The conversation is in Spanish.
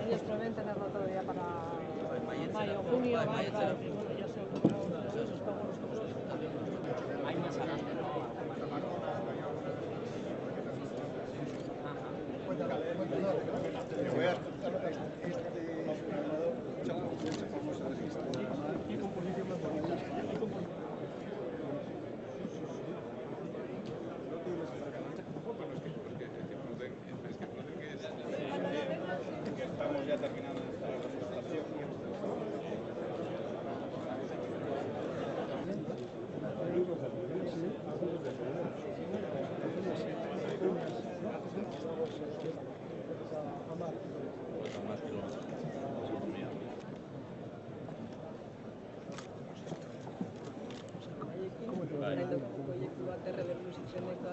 Ellos prevén tenerlo todavía para mayo, junio, mayo, claro, bueno, ya sé, esos pagos Hay más adelante, ¿no? Estamos ya terminando nuestra presentación. proiektu bat erreberkusik zeneko